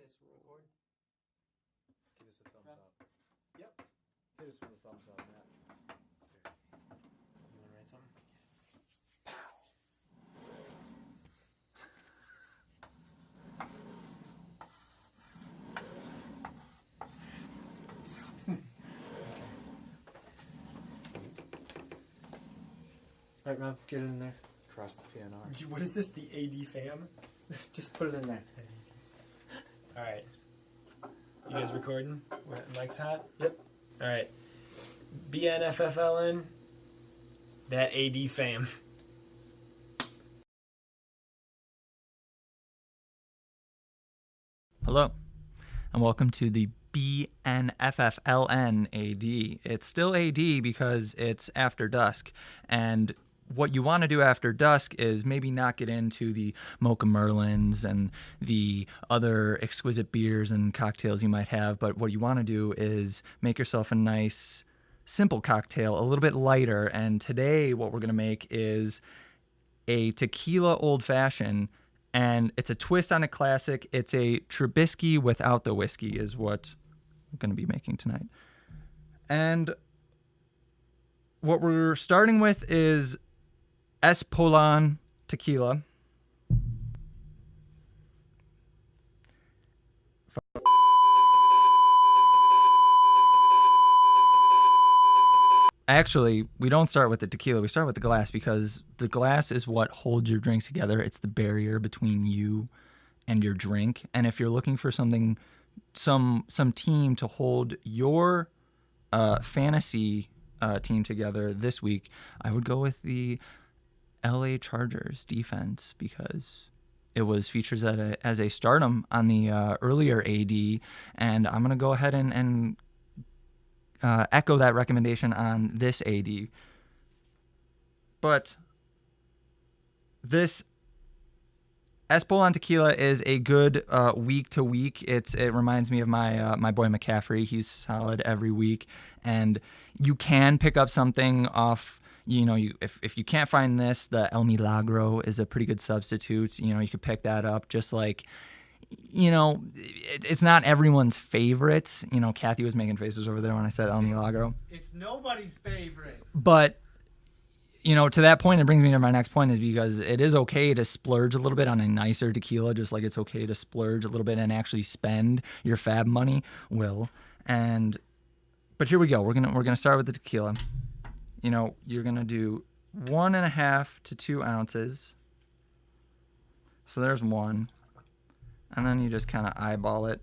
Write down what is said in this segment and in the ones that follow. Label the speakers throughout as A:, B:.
A: dice roll.
B: Give us a thumbs up.
A: Yep.
B: Hit us with a thumbs up, Matt.
A: You want to write something? All right, Rob, get it in there.
B: Cross the PNR.
A: What is this, the AD fam?
C: Just put it in there.
A: All right. You guys recording? Mic's hot?
C: Yep.
A: All right. BNFFLN, that AD fam.
C: Hello, and welcome to the BNFFLN AD. It's still AD because it's after dusk, and what you want to do after dusk is maybe not get into the Mocha Merlins and the other exquisite beers and cocktails you might have, but what you want to do is make yourself a nice, simple cocktail, a little bit lighter, and today what we're going to make is a tequila old-fashioned, and it's a twist on a classic. It's a Trubisky without the whiskey is what I'm going to be making tonight. And what we're starting with is Espolon tequila. Actually, we don't start with the tequila. We start with the glass because the glass is what holds your drink together. It's the barrier between you and your drink. And if you're looking for something, some team to hold your fantasy team together this week, I would go with the LA Chargers defense because it was featured as a stardom on the earlier AD, and I'm going to go ahead and echo that recommendation on this AD. But this Espolon tequila is a good week to week. It reminds me of my boy McCaffrey. He's solid every week, and you can pick up something off. If you can't find this, the El Milagro is a pretty good substitute. You could pick that up. Just like, it's not everyone's favorite. Kathy was making faces over there when I said El Milagro.
A: It's nobody's favorite.
C: But, to that point, it brings me to my next point is because it is okay to splurge a little bit on a nicer tequila, just like it's okay to splurge a little bit and actually spend your fab money, But here we go. We're gonna start with the tequila. You're going to do 1.5 to 2 ounces. So there's one. And then you just kind of eyeball it.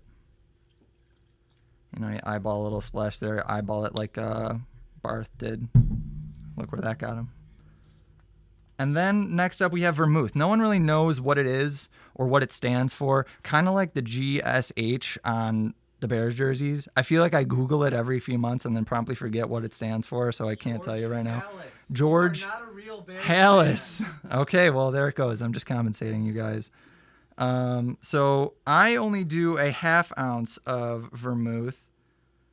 C: You eyeball a little splash there. Eyeball it like Barth did. Look where that got him. And then next up we have vermouth. No one really knows what it is or what it stands for. Kind of like the GSH on the Bears jerseys. I feel like I Google it every few months and then promptly forget what it stands for, so I can't tell you right now. George
A: not a real Bears
C: Hallis. Okay, well, there it goes. I'm just compensating you guys. So I only do a 1/2 ounce of vermouth.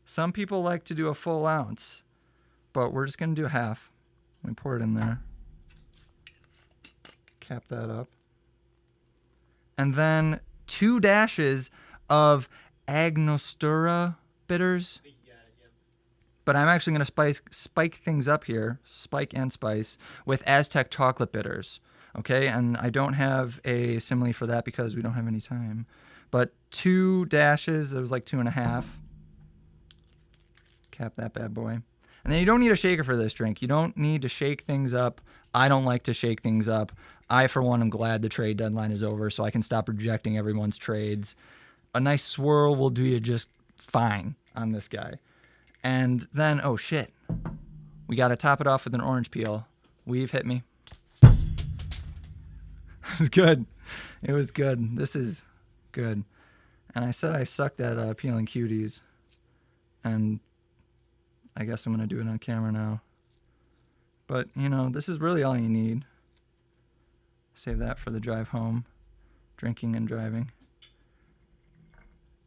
C: Some people like to do a full ounce, but we're just going to do half. Let me pour it in there. Cap that up. And then 2 dashes of Angostura bitters. But I'm actually going to spike things up here, spike and spice, with Aztec chocolate bitters. Okay, and I don't have a simile for that because we don't have any time. But 2 dashes, it was like 2.5. Cap that bad boy. And then you don't need a shaker for this drink. You don't need to shake things up. I don't like to shake things up. I, for one, am glad the trade deadline is over so I can stop rejecting everyone's trades. A nice swirl will do you just fine on this guy. And then, oh shit, we got to top it off with an orange peel. We've hit me. It was good. It was good. This is good. And I said I sucked at peeling cuties. And I guess I'm going to do it on camera now. But, this is really all you need. Save that for the drive home. Drinking and driving.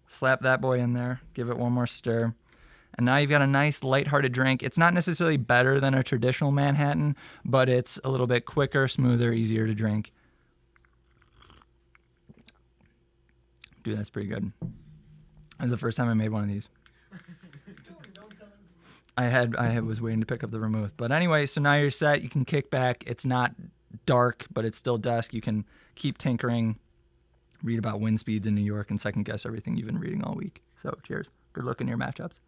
C: Slap that boy in there. Give it one more stir. And now you've got a nice lighthearted drink. It's not necessarily better than a traditional Manhattan, but it's a little bit quicker, smoother, easier to drink. Dude, that's pretty good. That was the first time I made one of these. I was waiting to pick up the vermouth. But anyway, so now you're set. You can kick back. It's not dark, but it's still dusk. You can keep tinkering, read about wind speeds in New York, and second guess everything you've been reading all week. So cheers. Good luck in your matchups.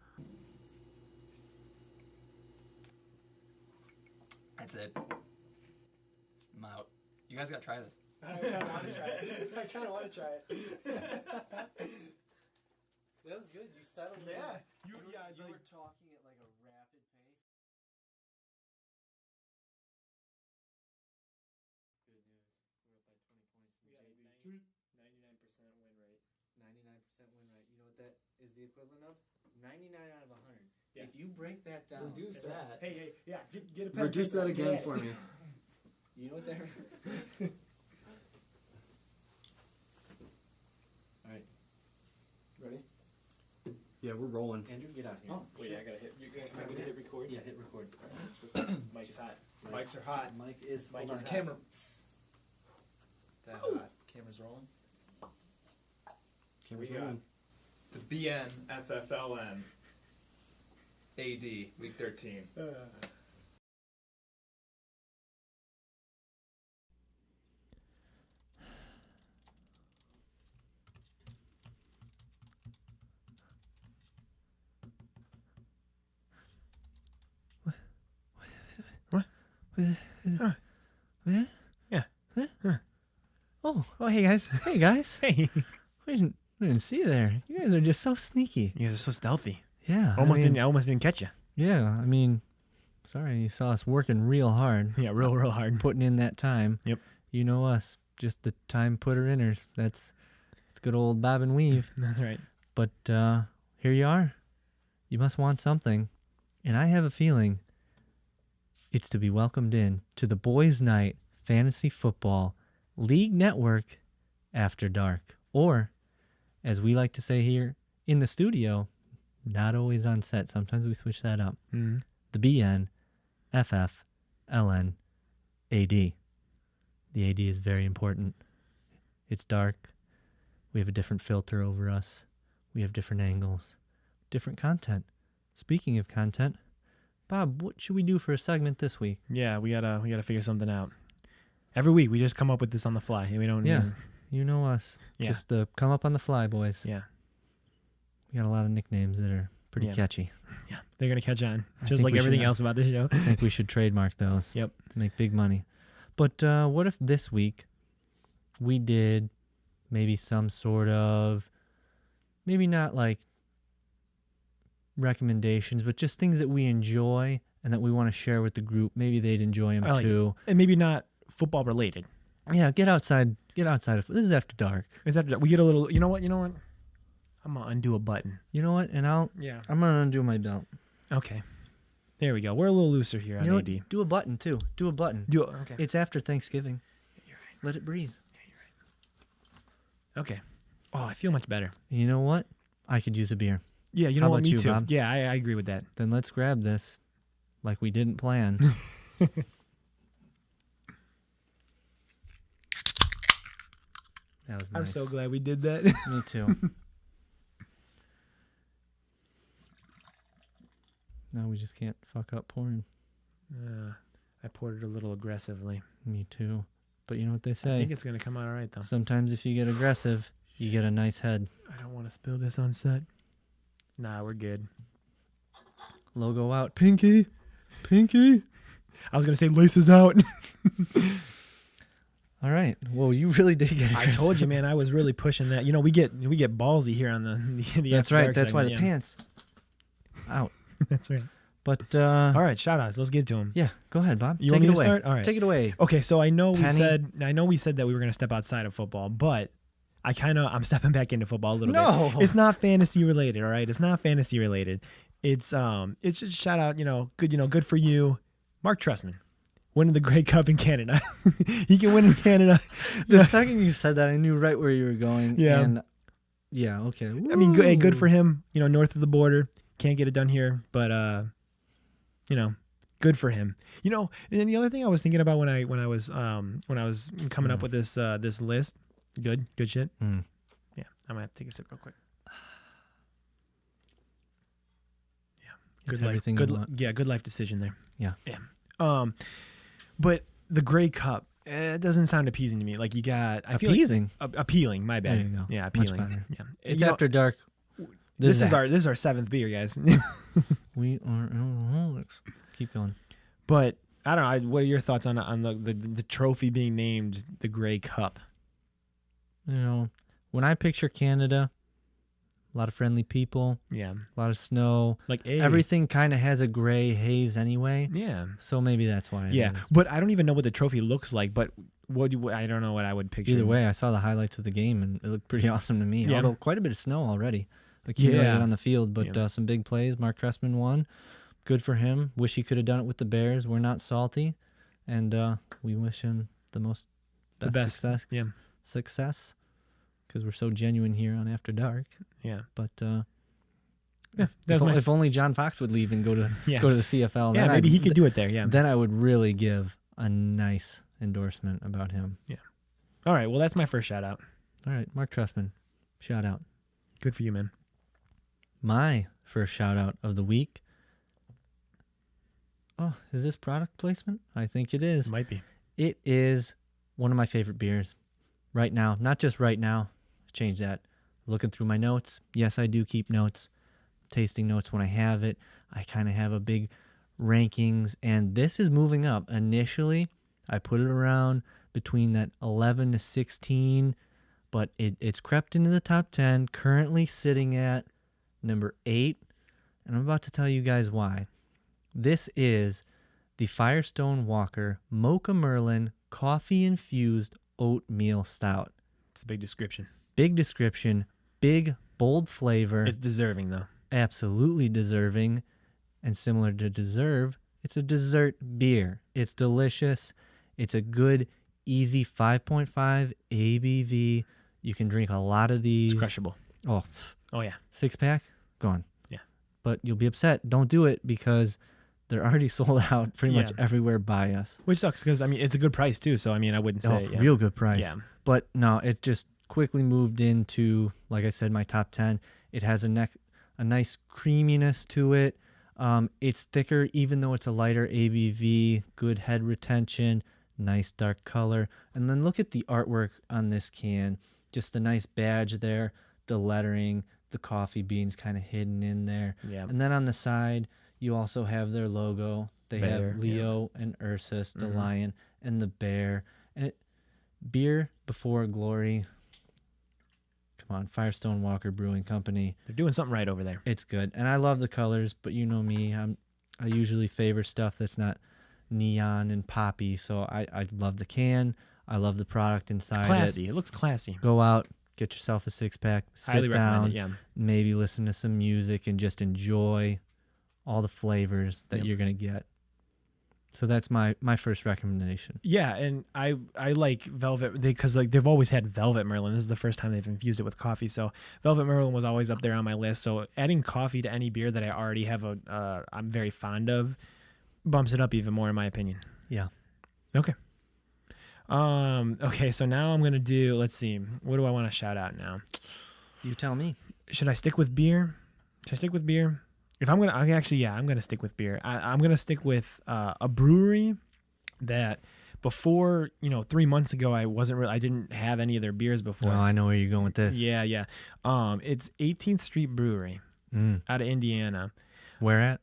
C: That's it. I'm out. You guys gotta try this.
D: I kind of want to try it. I kind of want to try it.
B: That was good. You settled in.
D: You were
B: talking at like a rapid pace. Good news. We're up by 20 points.
A: 99% win rate.
B: 99% win rate. You know what that is the equivalent of? 99 out of 100.
A: Yeah.
B: If you break that down.
C: Reduce that.
D: Hey, yeah, get a pen.
B: Reduce that again
D: Yeah.
B: for me. You know what that Alright.
E: Ready? Yeah, we're rolling.
B: Andrew, get out here.
E: Oh,
A: Wait, I gotta hit. Am I gonna hit record?
B: Yeah, hit record.
A: Mike's hot. Mics are hot.
B: Mike is
A: Mike is hot.
E: Camera. That hot. Camera's rolling. Camera's
A: We got
E: rolling.
A: the BNFFLN AD Week 13.
F: Oh, hey guys. Hey guys. Hey. We didn't see you there. You guys are just so sneaky.
G: You guys are so stealthy.
F: Yeah.
G: I almost didn't catch you.
F: Yeah, I mean, sorry you saw us working real hard.
G: Yeah, real hard.
F: Putting in that time.
G: Yep.
F: You know us. Just the time putter inners. It's good old bob and weave.
G: That's right.
F: But here you are. You must want something. And I have a feeling it's to be welcomed in to the Boys Night Fantasy Football League Network After Dark. Or, as we like to say here in the studio, not always on set. Sometimes we switch that up.
G: Mm-hmm.
F: The BNFFLN AD. The AD is very important. It's dark. We have a different filter over us. We have different angles, different content. Speaking of content, Bob, what should we do for a segment this week?
G: Yeah, we gotta figure something out. Every week we just come up with this on the fly. We don't.
F: Yeah, you know us.
G: Yeah.
F: Just come up on the fly, boys.
G: Yeah.
F: We got a lot of nicknames that are pretty
G: Yeah.
F: catchy.
G: Yeah. They're gonna catch on,
F: I
G: just
F: think
G: like
F: we
G: everything
F: should-
G: else about this show.
F: I think we should trademark those.
G: Yep.
F: To make big money. But what if this week we did maybe some sort of, maybe not like recommendations, but just things that we enjoy and that we want to share with the group. Maybe they'd enjoy them
G: I like
F: too.
G: And maybe not football related.
F: Yeah, get outside. Get outside of this is after dark.
G: Is that we get a little? You know what? I'm gonna undo a button.
F: You know what? And
G: Yeah.
F: I'm gonna undo my belt.
G: Okay. There we go. We're a little looser here on
F: You know
G: AD.
F: what? Do a button too. Do a button.
G: Do it. Okay.
F: It's after Thanksgiving.
G: You're right.
F: Let it breathe.
G: Okay. Oh, I feel much better.
F: You know what? I could use a beer.
G: Yeah. You
F: How
G: know what?
F: about
G: Me
F: you,
G: too.
F: Bob?
G: Yeah, I agree with that.
F: Then let's grab this, like we didn't plan. That was nice.
G: I'm so glad we did that.
F: Me too. No, we just can't fuck up pouring.
G: I poured it a little aggressively.
F: Me too. But you know what they
G: I
F: say?
G: think it's gonna come out all right though.
F: Sometimes if you get aggressive, you get a nice head.
G: I don't want to spill this on set. Nah, we're good.
F: Logo out. Pinky. Pinky.
G: I was gonna say laces out.
F: All right. Well, you really did get
G: I
F: aggressive.
G: told you, man. I was really pushing that. You know, we get ballsy here on the
F: That's
G: After
F: right.
G: Dark
F: That's why the
G: segment,
F: pants out.
G: yeah. That's right.
F: But
G: All right, shout outs. Let's get to them.
F: yeah, go ahead, Bob.
G: You
F: Take
G: want me
F: it
G: to
F: away.
G: start? All right.
F: Take it away.
G: Okay, so I know
F: Penny.
G: we said that we were gonna step outside of football, but I'm stepping back into football a little
F: No.
G: bit. It's not fantasy related, all right? It's not fantasy related. It's just shout out, good for you, Mark Trestman, winning the Grey Cup in Canada. He can win in Canada.
F: The second you said that, I knew right where you were going.
G: Yeah.
F: And yeah. Okay.
G: I mean, good for him. North of the border, can't get it done here, but good for him. And then the other thing I was thinking about when I was coming up with this list, good shit.
F: Mm.
G: Yeah, I'm gonna have to take a sip real quick. Yeah,
F: It's
G: good life.
F: everything
G: Good,
F: you want.
G: yeah, good life decision there.
F: Yeah.
G: Yeah. But the Grey Cup, it doesn't sound appeasing to me. Like you got, I feel
F: Appeasing.
G: like appealing. My bad.
F: There you go.
G: Yeah,
F: Much
G: appealing.
F: better.
G: Yeah,
F: It's
G: You know,
F: after dark.
G: this is
F: Zach.
G: our seventh beer, guys.
F: We are alcoholics. Keep going.
G: But I don't know. What are your thoughts on the trophy being named the Grey Cup?
F: You know, when I picture Canada, a lot of friendly people,
G: Yeah,
F: a lot of snow.
G: like
F: Everything kind of has a gray haze anyway.
G: Yeah,
F: So maybe that's why. It
G: yeah.
F: is.
G: But I don't even know what the trophy looks like. But I don't know what I would picture.
F: Either way, I saw the highlights of the game and it looked pretty awesome to me.
G: Yeah.
F: Although quite a bit of snow already accumulated
G: Yeah.
F: on the field, but
G: Yeah.
F: some big plays. Mark Trestman won. Good for him. Wish he could have done it with the Bears. We're not salty, and we wish him the best success.
G: Yeah,
F: Success, because we're so genuine here on After Dark.
G: yeah.
F: But
G: Yeah, that's
F: if only John Fox would leave and go to
G: Yeah.
F: go to the CFL.
G: Yeah,
F: then
G: maybe he could do it there. Yeah.
F: Then I would really give a nice endorsement about him.
G: All right. Well, that's my first shout out.
F: All right, Mark Trestman, shout out.
G: Good for you, man.
F: My first shout out of the week. Oh, is this product placement? I think it is.
G: Might be.
F: It is one of my favorite beers right now. Not just right now. Change that. Looking through my notes. Yes, I do keep notes. Tasting notes when I have it. I kind of have a big rankings, and this is moving up. Initially, I put it around between that 11 to 16, but it's crept into the top 10, currently sitting at number 8, and I'm about to tell you guys why. This is the Firestone Walker Mocha Merlin Coffee-Infused Oatmeal Stout.
G: It's a big description.
F: Big description, big, bold flavor.
G: It's deserving, though.
F: Absolutely deserving. And similar to Deserve, it's a dessert beer. It's delicious. It's a good, easy 5.5 ABV. You can drink a lot of these.
G: It's crushable.
F: Oh,
G: Oh, yeah.
F: 6-pack? Gone.
G: Yeah.
F: But you'll be upset. Don't do it because they're already sold out pretty much
G: Yeah.
F: everywhere by us.
G: Which sucks because, I mean, it's a good price, too. So, I mean, I wouldn't say, yeah.
F: Real good price.
G: Yeah.
F: But no, it just quickly moved into, like I said, my top 10. It has a nice creaminess to it. It's thicker, even though it's a lighter ABV, good head retention, nice dark color. And then look at the artwork on this can. Just a nice badge there, the lettering, the coffee beans kind of hidden in there.
G: Yeah.
F: And then on the side, you also have their logo. They
G: Bear,
F: have Leo and Ursus, the
G: Mhm.
F: lion, and the bear. And beer before glory. Come on, Firestone Walker Brewing Company.
G: They're doing something right over there.
F: It's good. And I love the colors, but you know me, I usually favor stuff that's not neon and poppy. So I love the can. I love the product inside
G: It's classy. It looks classy.
F: Go out, get yourself a 6-pack,
G: Highly
F: sit
G: recommend
F: down,
G: it, yeah.
F: maybe listen to some music and just enjoy all the flavors that
G: Yep.
F: you're going to get. So that's my first recommendation.
G: Yeah, and I like Velvet because they've always had Velvet Merlin. This is the first time they've infused it with coffee. So Velvet Merlin was always up there on my list. So adding coffee to any beer that I already have I'm very fond of bumps it up even more in my opinion.
F: Yeah.
G: Okay. Okay, so now I'm gonna do. Let's see. What do I want to shout out now?
F: You tell me.
G: Should I stick with beer? Should I stick with beer? If I'm gonna, I'm gonna stick with beer. I'm gonna stick with a brewery that before 3 months ago I didn't have any of their beers before.
F: Oh, I know where you're going with this.
G: Yeah. It's 18th Street Brewery out of Indiana.
F: Where at?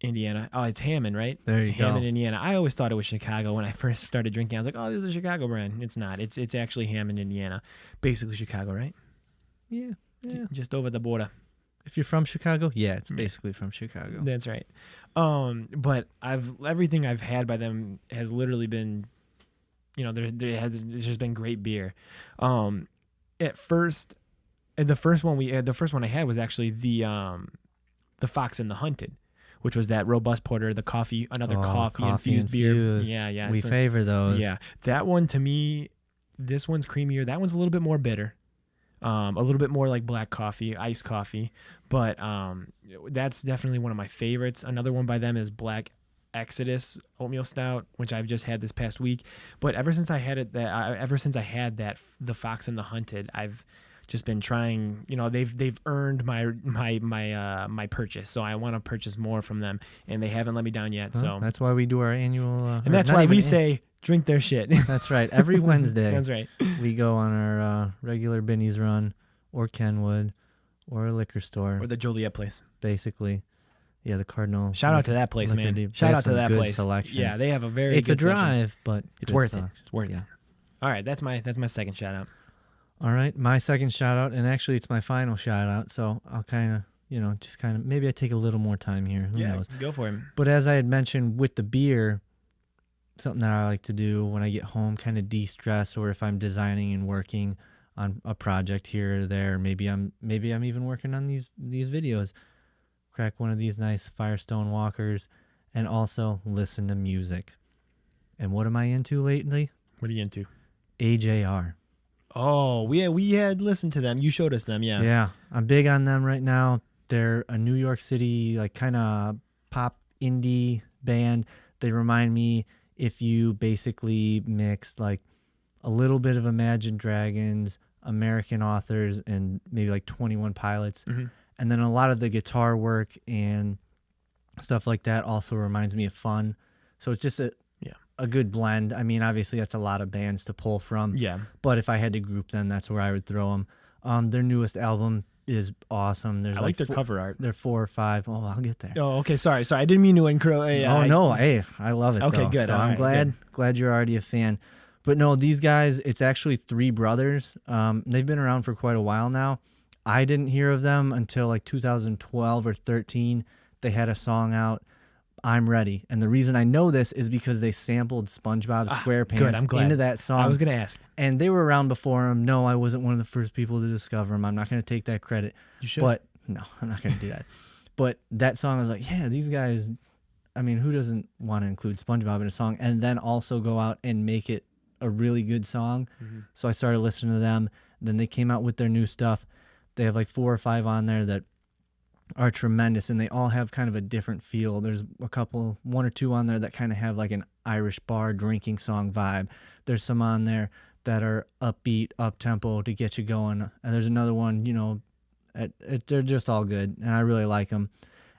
G: Indiana. Oh, it's Hammond, right?
F: There you
G: Hammond,
F: go.
G: Indiana. I always thought it was Chicago when I first started drinking. I was like, oh, this is a Chicago brand. It's not. It's actually Hammond, Indiana. Basically Chicago, right?
F: Yeah.
G: Just over the border.
F: If you're from Chicago, yeah, it's basically from Chicago.
G: That's right. But everything I've had by them has literally been, there's just been great beer. At first, the first one I had was actually the Fox and the Hunted, which was that robust porter, coffee infused beer. Yeah.
F: We favor those.
G: Yeah, that one to me, this one's creamier. That one's a little bit more bitter. A little bit more like black coffee, iced coffee, but that's definitely one of my favorites. Another one by them is Black Exodus Oatmeal Stout, which I've just had this past week. But ever since I had the Fox and the Hunted, I've just been trying. You know, they've earned my purchase, so I want to purchase more from them, and they haven't let me down yet.
F: Well,
G: So
F: that's why we do our annual.
G: and that's why we say drink their shit.
F: That's right. Every Wednesday.
G: That's right.
F: We go on our regular Binny's run, or Kenwood, or a liquor store.
G: Or the Joliet place.
F: Basically. Yeah, the Cardinal.
G: Shout out to that place, man.
F: They
G: Shout
F: have
G: out to
F: some
G: that
F: good
G: place.
F: selections.
G: Yeah, they have a very.
F: It's a
G: good selection.
F: drive, but
G: It's
F: good
G: worth it.
F: selection.
G: It's worth it.
F: Yeah.
G: All right, that's my second shout out.
F: All right, my second shout out, and actually it's my final shout out. So I'll kind of, maybe I take a little more time here. Who knows?
G: Go for him.
F: But as I had mentioned with the beer, something that I like to do when I get home, kind of de-stress, or if I'm designing and working on a project here or there, maybe I'm even working on these videos. Crack one of these nice Firestone Walkers, and also listen to music. And what am I into lately?
G: What are you into?
F: AJR.
G: Oh, we had listened to them. You showed us them, yeah.
F: Yeah, I'm big on them right now. They're a New York City, like, kind of pop indie band. They remind me if you basically mixed like a little bit of Imagine Dragons, American Authors, and maybe like 21 Pilots.
G: Mm-hmm.
F: And then a lot of the guitar work and stuff like that also reminds me of Fun. So it's just a good blend. I mean, obviously that's a lot of bands to pull from.
G: Yeah.
F: But if I had to group them, that's where I would throw them. Their newest album is awesome. There's
G: I like their cover art.
F: They're 4 or 5. Oh, I'll get there.
G: Oh, okay. Sorry. I didn't mean to encroach.
F: Hey, I love it.
G: Okay,
F: though.
G: good.
F: So
G: All
F: I'm
G: right,
F: glad you're already a fan. But no, these guys, it's actually 3 brothers. They've been around for quite a while now. I didn't hear of them until like 2012 or 13. They had a song out, I'm Ready. And the reason I know this is because they sampled SpongeBob SquarePants
G: good, I'm glad.
F: into that song.
G: I was going to ask.
F: And they were around before him. No, I wasn't one of the first people to discover him. I'm not going to take that credit.
G: You should.
F: But no, I'm not going to do that. But that song, I was like, yeah, these guys, I mean, who doesn't want to include SpongeBob in a song and then also go out and make it a really good song?
G: Mm-hmm.
F: So I started listening to them. Then they came out with their new stuff. They have like 4 or 5 on there that are tremendous, and they all have kind of a different feel. There's 1 or 2 on there that kind of have like an Irish bar drinking song vibe. There's some on there that are upbeat, up-tempo to get you going. And there's another one, they're just all good, and I really like them.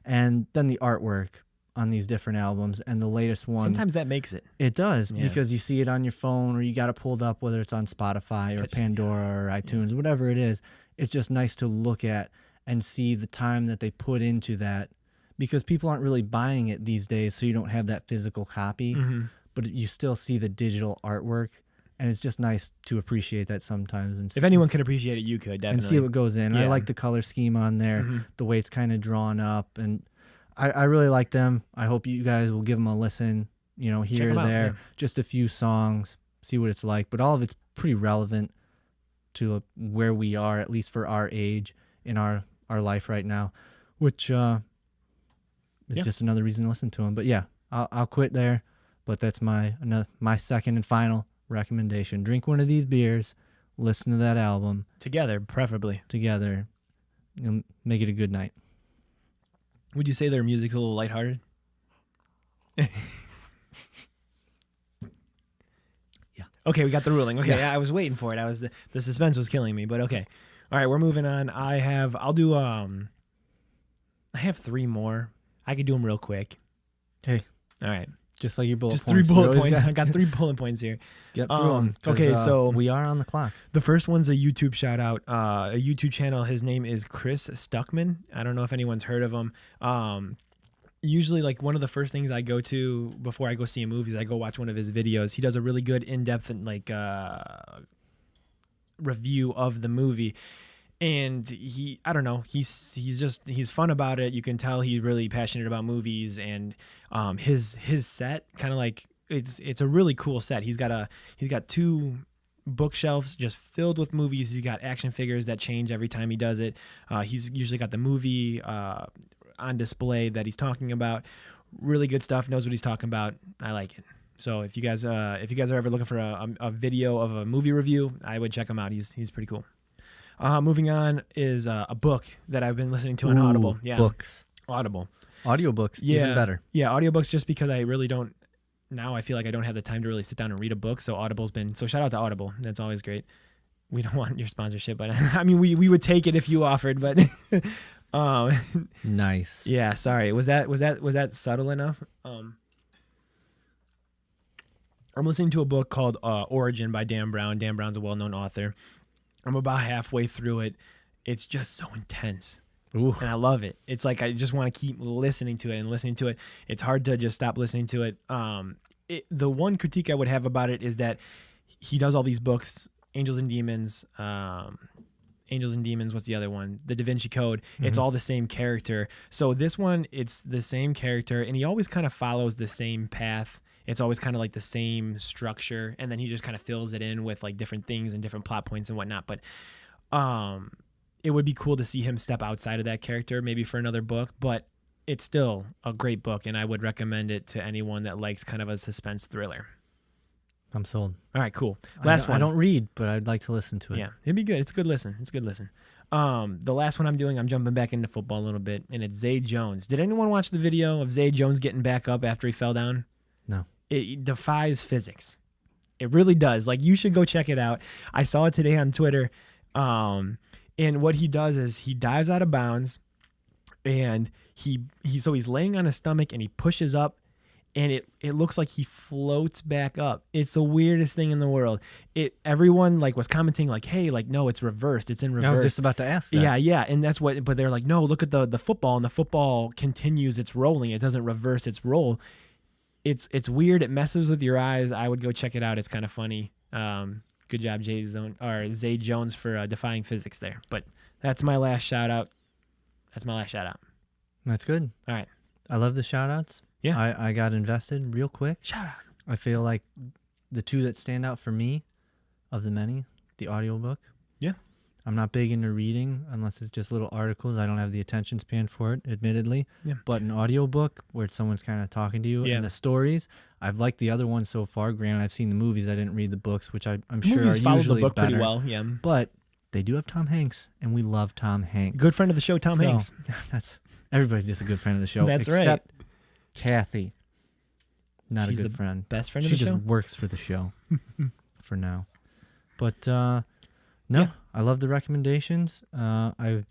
F: And then the artwork on these different albums, and the latest one.
G: Sometimes that makes it.
F: It does,
G: Yeah.
F: because you see it on your phone, or you got it pulled up, whether it's on Spotify or Pandora or iTunes, whatever it is. It's just nice to look at and see the time that they put into that, because people aren't really buying it these days, so you don't have that physical copy, but you still see the digital artwork, and it's just nice to appreciate that sometimes. And
G: If anyone could appreciate it, you could, definitely.
F: and see what goes in.
G: Yeah.
F: I like the color scheme on there, the way it's kind of drawn up, and I really like them. I hope you guys will give them a listen, here or
G: them out,
F: there,
G: yeah.
F: just a few songs, see what it's like. But all of it's pretty relevant to where we are, at least for our age in our life right now, which is just another reason to listen to them. But yeah, I'll quit there. But that's my second and final recommendation. Drink one of these beers, listen to that album
G: Together, preferably.
F: together. Make it a good night.
G: Would you say their music's a little lighthearted?
F: Yeah.
G: Okay, we got the ruling. Okay,
F: Yeah.
G: I was waiting for it. The suspense was killing me, but okay. All right, we're moving on. I have 3 more. I could do them real quick.
F: Hey,
G: All right.
F: just like your bullet
G: Just
F: points.
G: 3
F: You
G: bullet
F: always
G: points. I got 3 bullet points here.
F: Get through them.
G: Okay, so
F: we are on the clock.
G: the first one's a YouTube shout out. A YouTube channel. His name is Chris Stuckman. I don't know if anyone's heard of him. Usually, like, one of the first things I go to before I go see a movie is I go watch one of his videos. He does a really good in-depth and review of the movie. And he's fun about it. You can tell he's really passionate about movies, and his set kind of like it's a really cool set. He's got 2 bookshelves just filled with movies. He's got action figures that change every time he does it. He's usually got the movie on display that he's talking about. Really good stuff. Knows what he's talking about. I like it. So if you guys are ever looking for a video of a movie review, I would check him out. He's pretty cool. Moving on is a book that I've been listening to on Audible. Yeah,
F: Books.
G: Audible.
F: Audiobooks,
G: Yeah,
F: even better.
G: Yeah, audiobooks, just because I really don't. Now I feel like I don't have the time to really sit down and read a book. So Audible's been. So shout out to Audible. That's always great. we don't want your sponsorship, but I mean, we would take it if you offered, but
F: Nice.
G: yeah, sorry. Was that subtle enough? I'm listening to a book called Origin by Dan Brown. Dan Brown's a well-known author. I'm about halfway through it. It's just so intense.
F: Ooh.
G: And I love it. It's like I just want to keep listening to it and listening to it. It's hard to just stop listening to it. The one critique I would have about it is that he does all these books, Angels and Demons, what's the other one? The Da Vinci Code. It's all the same character. So this one, it's the same character, and he always kind of follows the same path. It's always kind of like the same structure, and then he just kind of fills it in with like different things and different plot points and whatnot. But it would be cool to see him step outside of that character, maybe for another book, but it's still a great book, and I would recommend it to anyone that likes kind of a suspense thriller.
F: I'm sold.
G: All right, cool. Last one.
F: I don't read, but I'd like to listen to it.
G: Yeah, it'd be good. It's a good listen. The last one I'm doing, I'm jumping back into football a little bit, and it's Zay Jones. Did anyone watch the video of Zay Jones getting back up after he fell down?
F: No.
G: It defies physics. It really does. Like, you should go check it out. I saw it today on Twitter. And what he does is he dives out of bounds, and he's laying on his stomach, and he pushes up, and it looks like he floats back up. It's the weirdest thing in the world. Everyone like was commenting like, hey, like, no, it's reversed. It's in reverse.
F: I was just about to ask that.
G: Yeah. And that's what, but they're like, no, look at the football, and the football continues its rolling. It doesn't reverse its roll. It's weird. It messes with your eyes. I would go check it out. It's kind of funny. Good job, Zay Jones, for defying physics there. But that's my last shout out.
F: That's good.
G: All right.
F: I love the shout outs.
G: Yeah.
F: I got invested real quick.
G: Shout out.
F: I feel like the two that stand out for me, of the many, the audiobook.
G: Yeah.
F: I'm not big into reading unless it's just little articles. I don't have the attention span for it, admittedly.
G: Yeah.
F: But an audiobook where someone's kind of talking to you,
G: Yeah.
F: and the stories, I've liked the other one so far. Granted, I've seen the movies. I didn't read the books, which I'm sure
G: Movies
F: are
G: followed
F: usually
G: the book
F: better.
G: pretty well. Yeah.
F: But they do have Tom Hanks, and we love Tom Hanks.
G: Good friend of the show, Tom
F: So,
G: Hanks.
F: That's everybody's just a good friend of the show.
G: That's right.
F: Except Kathy. Not
G: She's
F: a good
G: the
F: friend.
G: Best friend of
F: She
G: the
F: just
G: show.
F: works for the show for now. But no,
G: Yeah.
F: I love the recommendations. I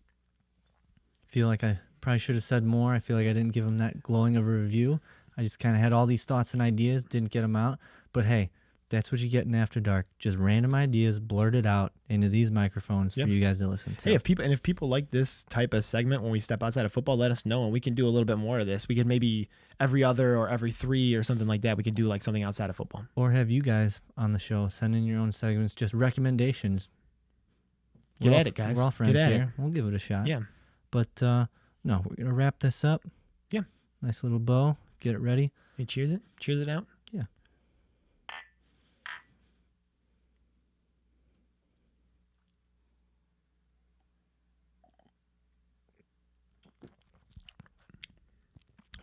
F: feel like I probably should have said more. I feel like I didn't give them that glowing of a review. I just kind of had all these thoughts and ideas, didn't get them out. But hey, that's what you get in After Dark. Just random ideas blurted out into these microphones
G: Yep.
F: for you guys to listen to.
G: Hey, if people like this type of segment when we step outside of football, let us know, and we can do a little bit more of this. We could maybe every other or every 3 or something like that. We could do like something outside of football.
F: Or have you guys on the show send in your own segments, just recommendations.
G: Get
F: We're
G: at
F: all-
G: it, guys.
F: We're all
G: Get
F: friends
G: at it.
F: here. We'll give it a shot.
G: Yeah.
F: But no, we're gonna wrap this up.
G: Yeah.
F: Nice little bow. Get it ready.
G: Hey, cheers it. Cheers it out.
F: Yeah.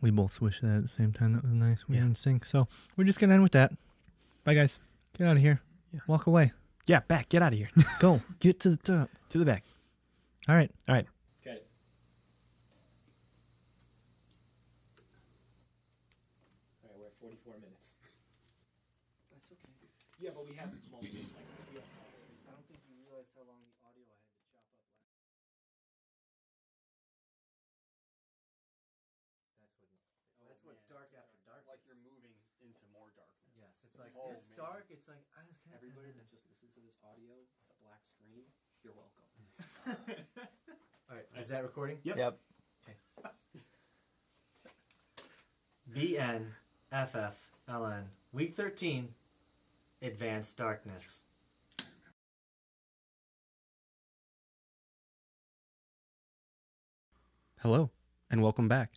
F: We both swished that at the same time. That was nice. We
G: Yeah.
F: were in sync. So we're just gonna end with that.
G: Bye, guys.
F: Get out of here.
G: Yeah.
F: Walk away.
G: Yeah, back. Get out of here.
F: Go. Get to the top.
G: To the back.
F: All right.
G: All right.
A: Okay. All right, we're at 44 minutes.
B: That's okay.
A: Yeah, but we have multiple segments.
B: I don't think you realized how long the audio I had to chop up last. That's what dark after dark.
E: Like you're moving into more darkness.
B: Yes, it's like
E: Oh,
B: it's
E: man.
B: dark. It's like I was kind
E: Everybody that just listened to this audio with a black screen, you're welcome.
B: All right, is that recording?
C: Yep.
B: BNFFLN Week 13, Advanced Darkness.
E: Hello, and welcome back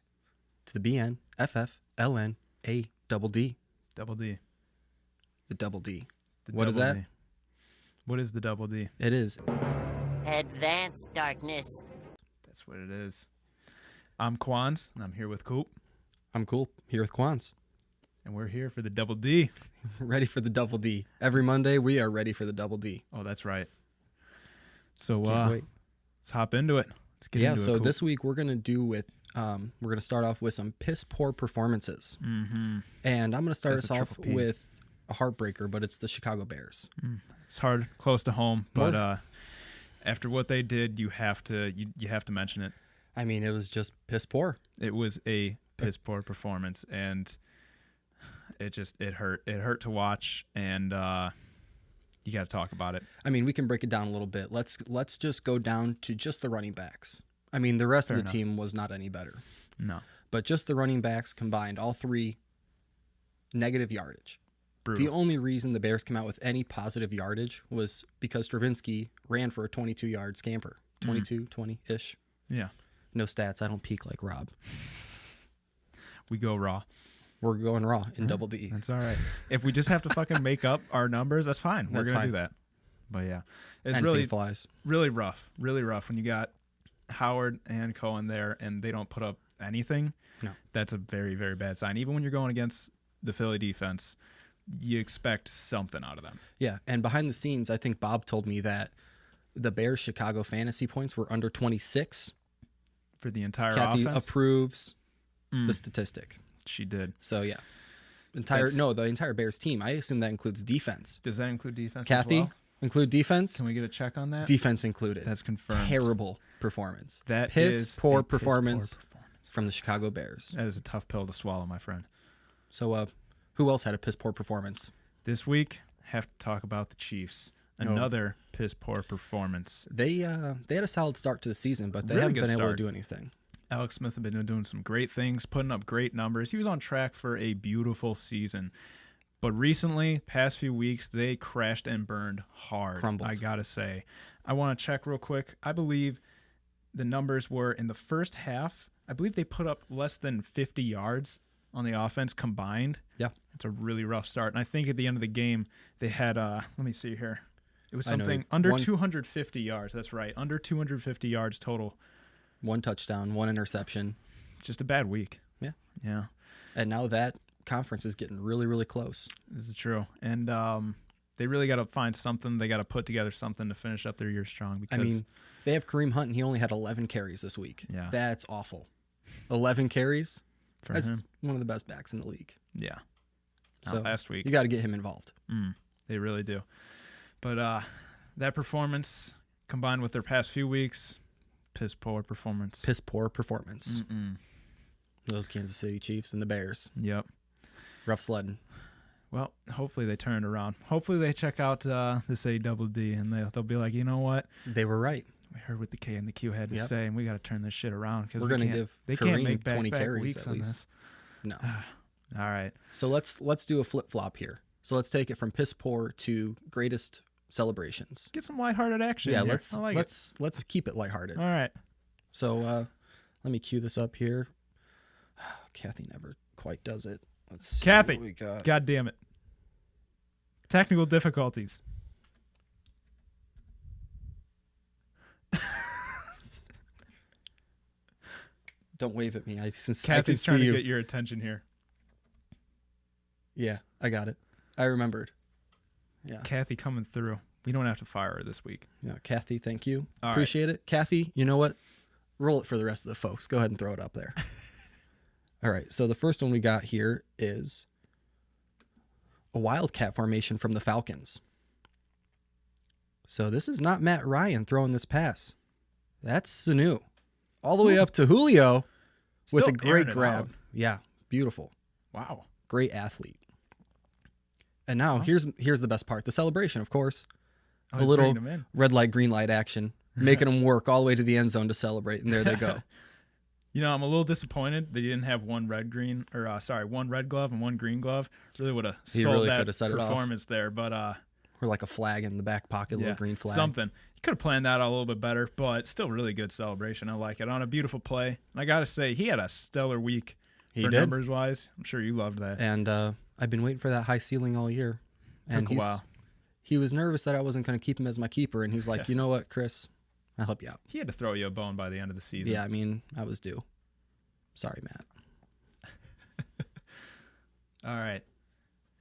E: to the BNFFLN A double D.
H: Double D.
E: The double D.
H: The
E: What is
H: double
E: that?
H: D. What is the double D?
E: It is.
I: Advanced Darkness.
H: That's what it is. I'm Quans, and I'm here with Coop,
E: I'm cool. Here with Quans.
H: and we're here for the double D.
E: Ready for the double D. Every Monday, we are ready for the double D.
H: Oh, that's right. So
E: Can't wait.
H: let's hop into it. Let's get
E: Yeah,
H: into
E: so
H: it. Coop.
E: this week we're gonna do with we're gonna start off with some piss poor performances, and I'm gonna start
H: That's
E: us
H: a
E: off
H: triple P.
E: with a heartbreaker, but it's the Chicago Bears.
H: It's hard, close to home, but
E: Well-
H: after what they did, you have to mention it.
E: I mean, it was just piss poor.
H: It was a piss poor performance, and it hurt. It hurt to watch, and you got to talk about it.
E: I mean, we can break it down a little bit. Let's just go down to just the running backs. I mean, the rest
H: Fair
E: of the
H: enough.
E: team was not any better,
H: No,
E: but just the running backs combined, all three negative yardage.
H: brutal.
E: The only reason the Bears came out with any positive yardage was because Stravinsky ran for a 22-yard scamper. 22, 20-ish.
H: Yeah,
E: No stats. I don't peak like Rob.
H: we go raw.
E: We're going raw in double D.
H: That's all right. If we just have to fucking make up our numbers, that's fine. We're
E: That's
H: gonna
E: fine.
H: do that. But yeah, it's
E: Anything
H: really
E: flies.
H: really rough when you got Howard and Cohen there and they don't put up anything.
E: No.
H: That's a very, very bad sign. Even when you're going against the Philly defense, you expect something out of them.
E: Yeah, and behind the scenes, I think Bob told me that the Bears' Chicago fantasy points were under 26.
H: For the entire
E: Kathy
H: offense.
E: approves the statistic.
H: She did.
E: So yeah, the entire Bears team. I assume that includes defense.
H: Does that include defense
E: Kathy,
H: as well?
E: include defense.
H: Can we get a check on that?
E: Defense included.
H: That's confirmed.
E: Terrible performance.
H: That
E: piss
H: is
E: poor
H: a piss-poor
E: performance from the Chicago Bears.
H: That is a tough pill to swallow, my friend.
E: So who else had a piss poor performance?
H: This week, have to talk about the Chiefs. Another piss poor performance.
E: They had a solid start to the season, but they
H: Really
E: haven't
H: good
E: been able to
H: start.
E: do anything.
H: Alex Smith had been doing some great things, putting up great numbers. He was on track for a beautiful season. But recently, past few weeks, they crashed and burned hard.
E: Crumbled.
H: I got to say. I want to check real quick. I believe the numbers were in the first half, I believe they put up less than 50 yards on the offense combined.
E: Yeah.
H: It's a really rough start. And I think at the end of the game, they had, let me see here. It was
E: I know,
H: something under 250 yards. That's right. Under 250 yards total.
E: 1 touchdown, 1 interception.
H: Just a bad week.
E: Yeah.
H: Yeah.
E: And now that conference is getting really, really close.
H: This is true. And they really got to find something. They got to put together something to finish up their year strong. Because
E: I mean, they have Kareem Hunt, and he only had 11 carries this week.
H: Yeah.
E: That's awful. 11 carries?
H: for
E: That's
H: him.
E: one of the best backs in the league.
H: Yeah.
E: So
H: Last week.
E: you got to get him involved.
H: They really do. But that performance combined with their past few weeks, piss poor performance.
E: Piss poor performance. Those Kansas City Chiefs and the Bears.
H: Yep.
E: Rough sledding.
H: Well, hopefully they turn it around. Hopefully they check out this A-double-D and they'll be like, you know what?
E: They were right.
H: We heard what the K and the Q had to
E: Yep.
H: say, and we got to turn this shit around because
E: We're gonna give
H: they can't
E: Kareem
H: make
E: 20
H: back
E: carries
H: weeks
E: at
H: on
E: least.
H: this.
E: No.
H: All right.
E: So let's do a flip flop here. So let's take it from piss poor to greatest celebrations.
H: Get some lighthearted action.
E: Yeah,
H: here. I like it.
E: let's keep it lighthearted.
H: All right.
E: So let me cue this up here. Kathy never quite does it. Let's see
H: Kathy.
E: what we got.
H: God damn it. Technical difficulties.
E: Don't wave at me. I can
H: Kathy's
E: see
H: trying to
E: you.
H: get your attention here.
E: Yeah, I got it. I remembered. Yeah.
H: Kathy coming through. We don't have to fire her this week.
E: Yeah, Kathy, thank you.
H: All right.
E: Appreciate it. Kathy, you know what? Roll it for the rest of the folks. Go ahead and throw it up there. All right. So the first one we got here is a wildcat formation from the Falcons. So this is not Matt Ryan throwing this pass. That's Sanu. All the way up to Julio with
H: Still
E: a great
H: airing it
E: grab.
H: out.
E: Yeah, beautiful.
H: Wow.
E: Great athlete. And now here's the best part. The celebration, of course.
H: Oh,
E: A
H: he's
E: little
H: bringing him in.
E: red light, green light action, making them work all the way to the end zone to celebrate. And there they go.
H: You know, I'm a little disappointed that you didn't have one red glove and one green glove. Really would have
E: He
H: sold
E: really
H: that
E: coulda set it off.
H: performance there. But
E: Or like a flag in the back pocket, a
H: yeah,
E: little green flag.
H: something. You could have planned that out a little bit better, but still really good celebration. I like it. On a beautiful play. And I got to say, he had a stellar week
E: He
H: for
E: did.
H: numbers-wise. I'm sure you loved that.
E: And I've been waiting for that high ceiling all year. And
H: Took a while.
E: he was nervous that I wasn't going to keep him as my keeper. And he's like, you know what, Chris? I'll help you out.
H: He had to throw you a bone by the end of the season.
E: Yeah, I mean, I was due. Sorry, Matt.
H: All right.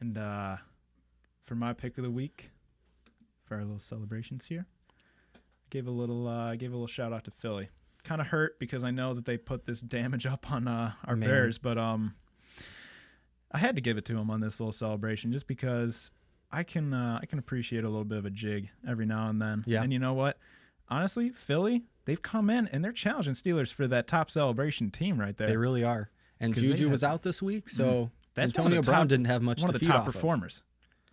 H: And for my pick of the week, for our little celebrations here, gave a little shout out to Philly. Kind of hurt because I know that they put this damage up on our
E: Man.
H: Bears, but I had to give it to them on this little celebration just because I can appreciate a little bit of a jig every now and then.
E: Yeah.
H: And you know what? Honestly, Philly, they've come in and they're challenging Steelers for that top celebration team right there.
E: They really are. And
H: 'Cause they
E: Juju
H: had
E: was
H: some-
E: out this week, so
H: That's one of
E: Antonio
H: the
E: Brown
H: top-
E: didn't have much
H: one
E: to
H: of the
E: feed
H: top
E: off
H: performers.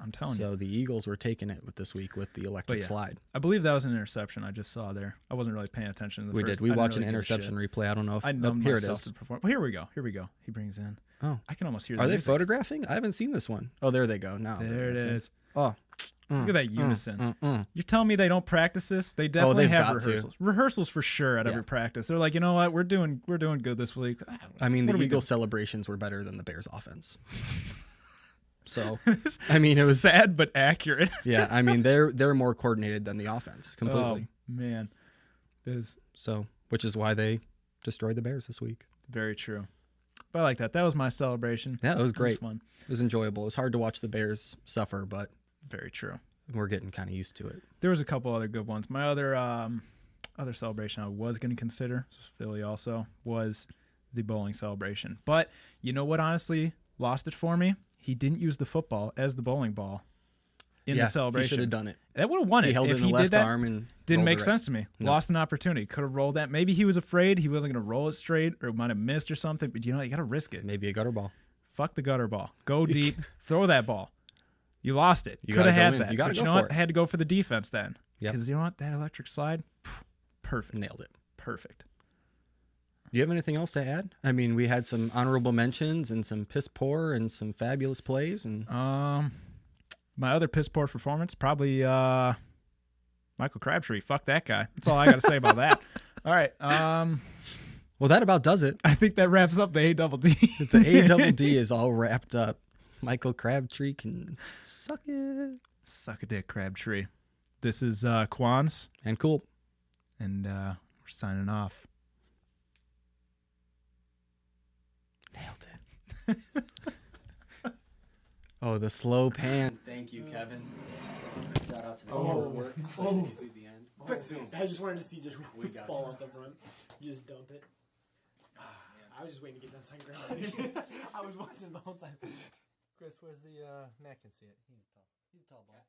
H: I'm telling
E: So
H: you.
E: the Eagles were taking it with this week with the electric
H: yeah,
E: slide.
H: I believe that was an interception I just saw there. I wasn't really paying attention to the
E: We
H: first.
E: did. We
H: I didn't
E: watched
H: really
E: an
H: give a shit.
E: interception replay. I don't know if
H: I numbed
E: here it
H: myself
E: is.
H: to perform. Well, here we go. Here we go. He brings in.
E: Oh,
H: I can almost hear.
E: are
H: the
E: they
H: music.
E: photographing? I haven't seen this one. Oh, there they go. Now they're
H: There it
E: dancing.
H: is.
E: Oh,
H: Look at that unison.
E: mm.
H: You're telling me they don't practice this? They definitely
E: they've
H: have
E: got to.
H: rehearsals. Rehearsals for sure at every practice. They're like, you know what? We're doing good this week.
E: I mean,
H: What
E: the
H: are we
E: Eagles
H: doing?
E: celebrations were better than the Bears offense. So, I mean, it was
H: sad but accurate.
E: Yeah, I mean, they're more coordinated than the offense completely.
H: Oh, man, this
E: So, which is why they destroyed the Bears this week.
H: very true. But I like that. That was my celebration.
E: Yeah, it was great.
H: fun.
E: It was enjoyable. It was hard to watch the Bears suffer, but
H: Very true.
E: we're getting kind of used to it.
H: There was a couple other good ones. My other celebration I was going to consider, this was Philly also, was the bowling celebration. But you know what? Honestly, lost it for me. He didn't use the football as the bowling ball in
E: Yeah,
H: the celebration.
E: he should have done it.
H: That would have won it.
E: He held
H: if
E: it in the
H: he
E: left
H: did that,
E: arm and
H: didn't
E: rolled
H: make
E: it right.
H: sense to me.
E: No.
H: Lost an opportunity. Could have rolled that. Maybe he was afraid he wasn't going to roll it straight or might have missed or something. But you know, you got to risk it.
E: Maybe a gutter ball.
H: Fuck the gutter ball. Go deep. Throw that ball. You lost it.
E: You
H: Could have
E: gotta go
H: had
E: in.
H: that.
E: You gotta
H: But
E: go
H: you know
E: for
H: what?
E: it.
H: I had to go for the defense then.
E: Yep.
H: Because you know what? That electric slide, perfect.
E: Nailed it.
H: Perfect.
E: Do you have anything else to add? I mean, we had some honorable mentions and some piss poor and some fabulous plays. And
H: My other piss poor performance, probably Michael Crabtree. Fuck that guy. That's all I got to say about that. All right.
E: well, that about does it.
H: I think that wraps up the A double D.
E: The A double D is all wrapped up. Michael Crabtree can suck it.
H: Suck a dick, Crabtree. This is Quans,
E: And cool.
H: and we're signing off.
E: Nailed it. Oh, the slow pan. Thank you, Kevin. Shout out to the work. You see the end. Quick zoom.
D: I just wanted to see just
E: We got
D: fall
E: you.
D: off the front. You just dump it. I was just waiting to get that second ground. I was watching the whole time.
F: Chris, where's the Mac can see it? He's tall. He's a tall ball.